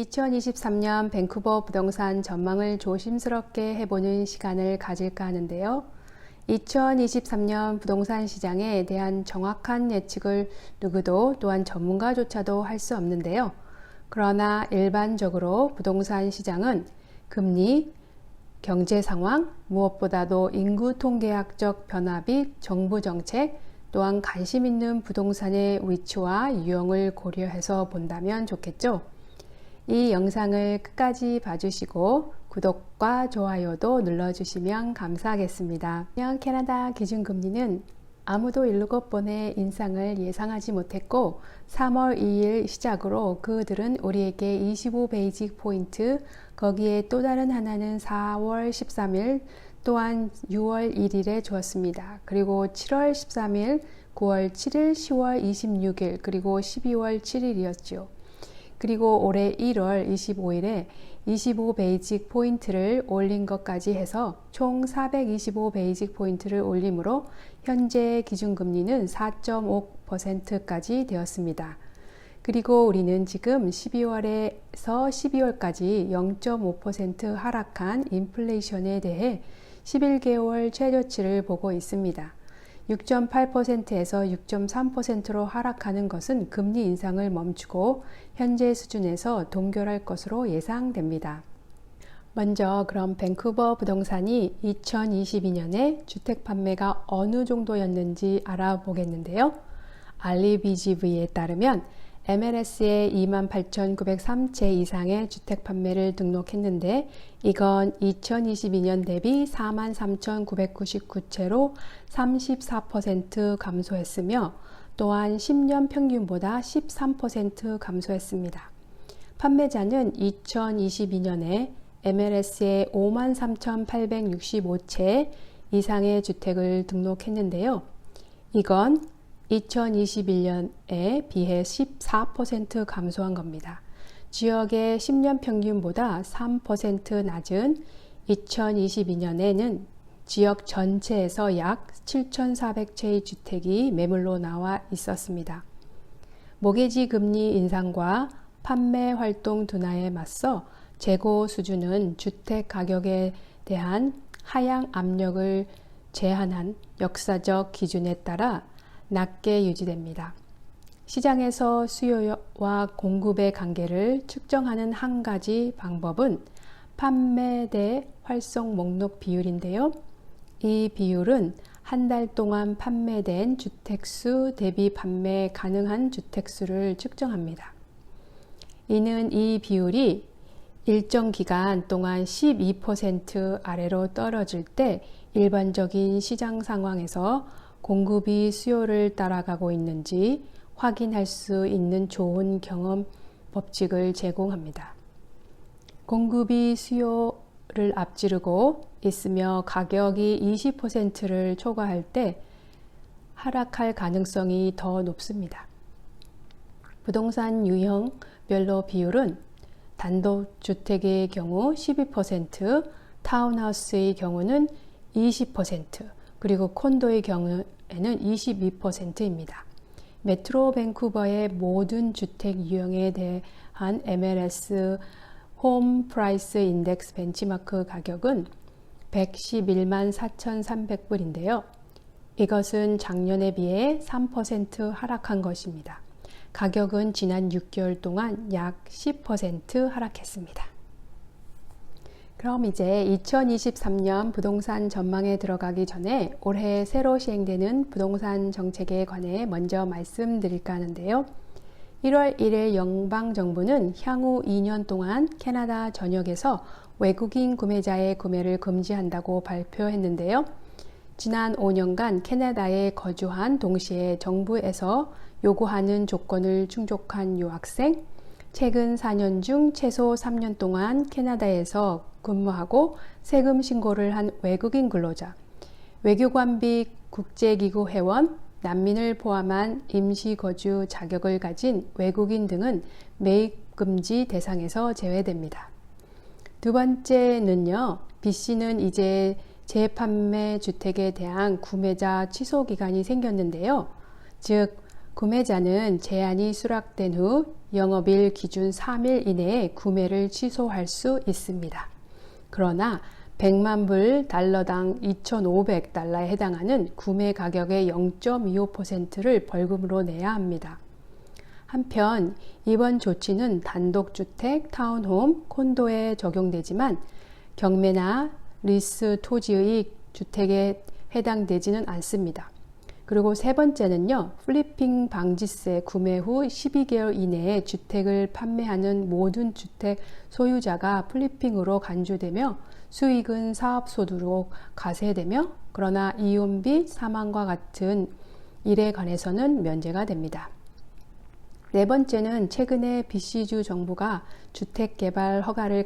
2023년 밴쿠버 부동산 전망을 조심스럽게 해보는 시간을 가질까 하는데요. 2023년 부동산 시장에 대한 정확한 예측을 누구도 또한 전문가조차도 할 수 없는데요. 그러나 일반적으로 부동산 시장은 금리, 경제 상황, 무엇보다도 인구 통계학적 변화 및 정부 정책, 또한 관심 있는 부동산의 위치와 유형을 고려해서 본다면 좋겠죠. 이 영상을 끝까지 봐주시고 구독과 좋아요도 눌러주시면 감사하겠습니다. 캐나다 기준금리는 아무도 7번의 인상을 예상하지 못했고 3월 2일 시작으로 그들은 우리에게 25베이직 포인트, 거기에 또 다른 하나는 4월 13일 또한 6월 1일에 주었습니다. 그리고 7월 13일, 9월 7일, 10월 26일, 그리고 12월 7일이었죠. 그리고 올해 1월 25일에 25베이직 포인트를 올린 것까지 해서 총 425베이직 포인트를 올림으로 현재 기준금리는 4.5%까지 되었습니다. 그리고 우리는 지금 12월에서 12월까지 0.5% 하락한 인플레이션에 대해 11개월 최저치를 보고 있습니다. 6.8%에서 6.3%로 하락하는 것은 금리 인상을 멈추고 현재 수준에서 동결할 것으로 예상됩니다. 먼저 그럼 밴쿠버 부동산이 2022년에 주택 판매가 어느 정도였는지 알아보겠는데요. RBGV에 따르면 MLS에 28,903채 이상의 주택 판매를 등록했는데 이건 2022년 대비 43,999채로 34% 감소했으며 또한 10년 평균보다 13% 감소했습니다. 판매자는 2022년에 MLS에 53,865채 이상의 주택을 등록했는데요. 이건 2021년에 비해 14% 감소한 겁니다. 지역의 10년 평균보다 3% 낮은 2022년에는 지역 전체에서 약 7,400채의 주택이 매물로 나와 있었습니다. 모기지 금리 인상과 판매 활동 둔화에 맞서 재고 수주는 주택 가격에 대한 하향 압력을 제한한 역사적 기준에 따라 낮게 유지됩니다. 시장에서 수요와 공급의 관계를 측정하는 한 가지 방법은 판매 대 활성 목록 비율인데요. 이 비율은 한 달 동안 판매된 주택수 대비 판매 가능한 주택수를 측정합니다. 이는 이 비율이 일정 기간 동안 12% 아래로 떨어질 때 일반적인 시장 상황에서 공급이 수요를 따라가고 있는지 확인할 수 있는 좋은 경험 법칙을 제공합니다. 공급이 수요를 앞지르고 있으며 가격이 20%를 초과할 때 하락할 가능성이 더 높습니다. 부동산 유형별로 비율은 단독주택의 경우 12%, 타운하우스의 경우는 20%, 그리고 콘도의 경우에는 22%입니다. 메트로 밴쿠버의 모든 주택 유형에 대한 MLS 홈 프라이스 인덱스 벤치마크 가격은 111만 4,300불인데요. 이것은 작년에 비해 3% 하락한 것입니다. 가격은 지난 6개월 동안 약 10% 하락했습니다. 그럼 이제 2023년 부동산 전망에 들어가기 전에 올해 새로 시행되는 부동산 정책에 관해 먼저 말씀드릴까 하는데요. 1월 1일 연방정부는 향후 2년 동안 캐나다 전역에서 외국인 구매자의 구매를 금지한다고 발표했는데요. 지난 5년간 캐나다에 거주한 동시에 정부에서 요구하는 조건을 충족한 유학생, 최근 4년 중 최소 3년 동안 캐나다에서 근무하고 세금 신고를 한 외국인 근로자, 외교관비 국제기구 회원, 난민을 포함한 임시거주 자격을 가진 외국인 등은 매입 금지 대상에서 제외됩니다. 두 번째는요, B씨는 이제 재판매 주택에 대한 구매자 취소 기간이 생겼는데요. 즉, 구매자는 제한이 수락된 후 영업일 기준 3일 이내에 구매를 취소할 수 있습니다. 그러나 100만 불 달러당 2,500달러에 해당하는 구매 가격의 0.25%를 벌금으로 내야 합니다. 한편 이번 조치는 단독주택, 타운홈, 콘도에 적용되지만 경매나 리스 토지의 주택에 해당되지는 않습니다. 그리고 세 번째는요, 플리핑 방지세 구매 후 12개월 이내에 주택을 판매하는 모든 주택 소유자가 플리핑으로 간주되며 수익은 사업소득으로 가세되며 그러나 이혼 및 사망과 같은 일에 관해서는 면제가 됩니다. 네 번째는 최근에 BC주 정부가 주택개발 허가를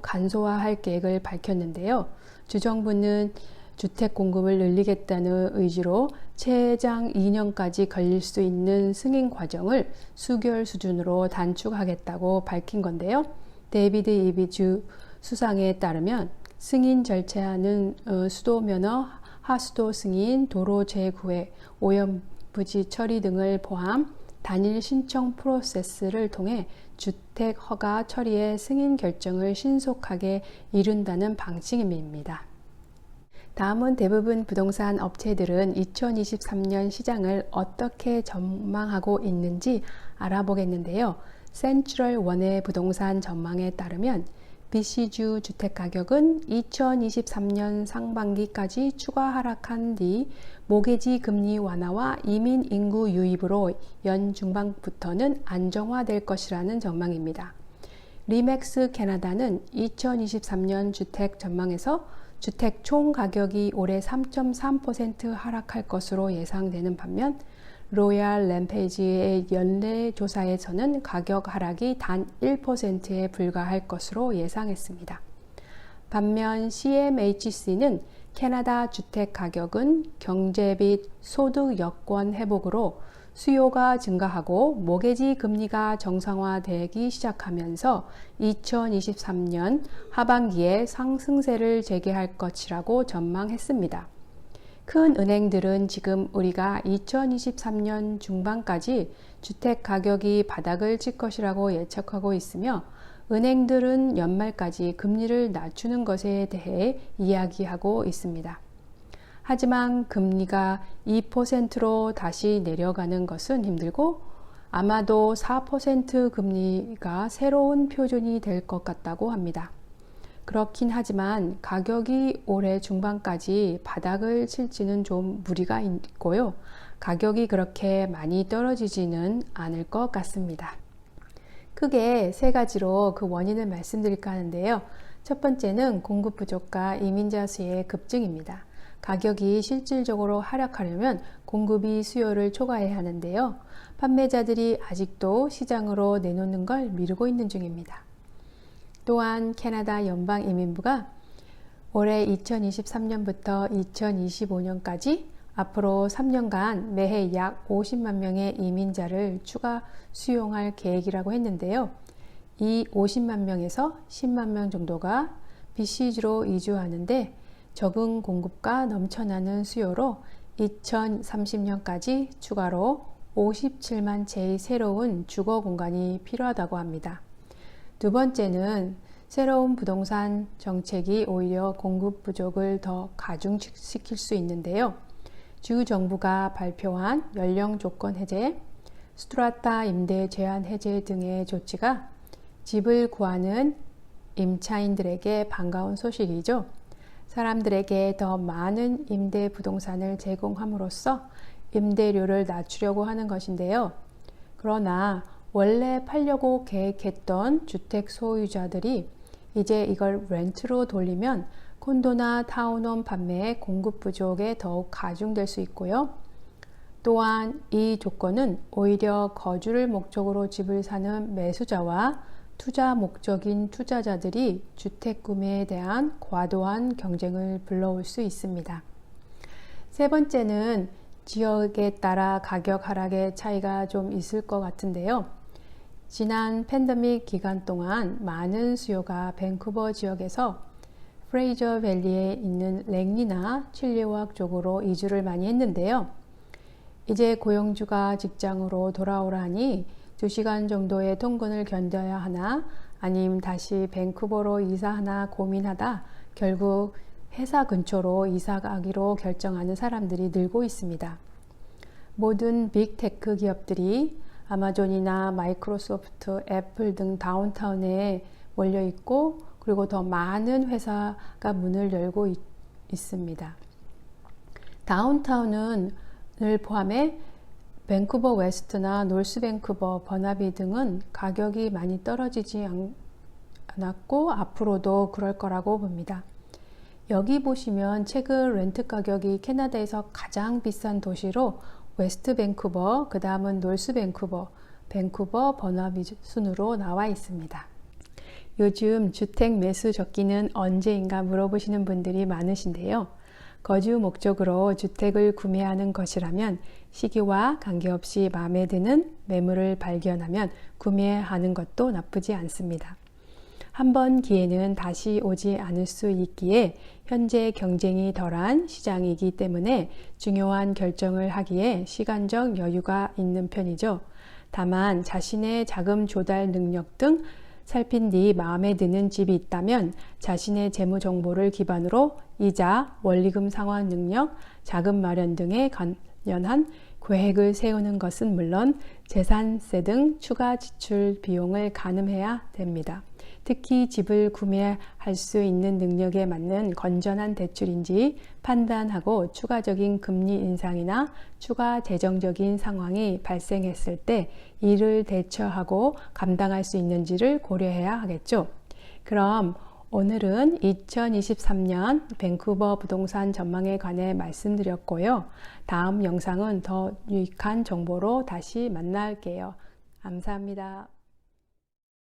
간소화할 계획을 밝혔는데요. 주정부는 주택 공급을 늘리겠다는 의지로 최장 2년까지 걸릴 수 있는 승인 과정을 수개월 수준으로 단축하겠다고 밝힌 건데요. 데이비드 이비 주 수상에 따르면 승인 절차는 수도 면허, 하수도 승인, 도로 재구획, 오염부지 처리 등을 포함 단일 신청 프로세스를 통해 주택 허가 처리의 승인 결정을 신속하게 이룬다는 방침입니다. 다음은 대부분 부동산 업체들은 2023년 시장을 어떻게 전망하고 있는지 알아보겠는데요. 센트럴 원의 부동산 전망에 따르면 BC주 주택가격은 2023년 상반기까지 추가 하락한 뒤 모기지 금리 완화와 이민 인구 유입으로 연 중반부터는 안정화될 것이라는 전망입니다. 리맥스 캐나다는 2023년 주택 전망에서 주택 총 가격이 올해 3.3% 하락할 것으로 예상되는 반면 로얄 램페이지의 연례 조사에서는 가격 하락이 단 1%에 불과할 것으로 예상했습니다. 반면 CMHC는 캐나다 주택 가격은 경제 및 소득 여건 회복으로 수요가 증가하고 모기지 금리가 정상화되기 시작하면서 2023년 하반기에 상승세를 재개할 것이라고 전망했습니다. 큰 은행들은 지금 우리가 2023년 중반까지 주택 가격이 바닥을 칠 것이라고 예측하고 있으며 은행들은 연말까지 금리를 낮추는 것에 대해 이야기하고 있습니다. 하지만 금리가 2%로 다시 내려가는 것은 힘들고 아마도 4% 금리가 새로운 표준이 될 것 같다고 합니다. 그렇긴 하지만 가격이 올해 중반까지 바닥을 칠지는 좀 무리가 있고요. 가격이 그렇게 많이 떨어지지는 않을 것 같습니다. 크게 세 가지로 그 원인을 말씀드릴까 하는데요. 첫 번째는 공급 부족과 이민자 수의 급증입니다. 가격이 실질적으로 하락하려면 공급이 수요를 초과해야 하는데요. 판매자들이 아직도 시장으로 내놓는 걸 미루고 있는 중입니다. 또한 캐나다 연방이민부가 올해 2023년부터 2025년까지 앞으로 3년간 매해 약 50만 명의 이민자를 추가 수용할 계획이라고 했는데요. 이 50만 명에서 10만 명 정도가 BC주로 이주하는데 적은 공급과 넘쳐나는 수요로 2030년까지 추가로 57만 채의 새로운 주거 공간이 필요하다고 합니다. 두 번째는 새로운 부동산 정책이 오히려 공급 부족을 더 가중시킬 수 있는데요. 주 정부가 발표한 연령 조건 해제, 스트라타 임대 제한 해제 등의 조치가 집을 구하는 임차인들에게 반가운 소식이죠. 사람들에게 더 많은 임대 부동산을 제공함으로써 임대료를 낮추려고 하는 것인데요. 그러나 원래 팔려고 계획했던 주택 소유자들이 이제 이걸 렌트로 돌리면 콘도나 타운홈 판매의 공급 부족에 더욱 가중될 수 있고요. 또한 이 조건은 오히려 거주를 목적으로 집을 사는 매수자와 투자 목적인 투자자들이 주택 구매에 대한 과도한 경쟁을 불러올 수 있습니다. 세 번째는 지역에 따라 가격 하락의 차이가 좀 있을 것 같은데요. 지난 팬데믹 기간 동안 많은 수요가 밴쿠버 지역에서 프레이저 밸리에 있는 랭리나 칠리워크 쪽으로 이주를 많이 했는데요. 이제 고용주가 직장으로 돌아오라니 2시간 정도의 통근을 견뎌야 하나 아님 다시 밴쿠버로 이사하나 고민하다 결국 회사 근처로 이사 가기로 결정하는 사람들이 늘고 있습니다. 모든 빅테크 기업들이 아마존이나 마이크로소프트, 애플 등 다운타운에 몰려 있고 그리고 더 많은 회사가 문을 열고 있습니다. 다운타운을 포함해 밴쿠버 웨스트나 노스 밴쿠버, 버나비 등은 가격이 많이 떨어지지 않았고 앞으로도 그럴 거라고 봅니다. 여기 보시면 최근 렌트 가격이 캐나다에서 가장 비싼 도시로 웨스트 밴쿠버, 그 다음은 노스 밴쿠버, 밴쿠버, 버나비 순으로 나와 있습니다. 요즘 주택 매수 적기는 언제인가 물어보시는 분들이 많으신데요. 거주 목적으로 주택을 구매하는 것이라면 시기와 관계없이 마음에 드는 매물을 발견하면 구매하는 것도 나쁘지 않습니다. 한 번 기회는 다시 오지 않을 수 있기에 현재 경쟁이 덜한 시장이기 때문에 중요한 결정을 하기에 시간적 여유가 있는 편이죠. 다만 자신의 자금 조달 능력 등 살핀 뒤 마음에 드는 집이 있다면 자신의 재무 정보를 기반으로 이자, 원리금 상환 능력, 자금 마련 등에 관련한 계획을 세우는 것은 물론 재산세 등 추가 지출 비용을 가늠해야 됩니다. 특히 집을 구매할 수 있는 능력에 맞는 건전한 대출인지 판단하고 추가적인 금리 인상이나 추가 재정적인 상황이 발생했을 때 이를 대처하고 감당할 수 있는지를 고려해야 하겠죠. 그럼 오늘은 2023년 밴쿠버 부동산 전망에 관해 말씀드렸고요. 다음 영상은 더 유익한 정보로 다시 만날게요. 감사합니다.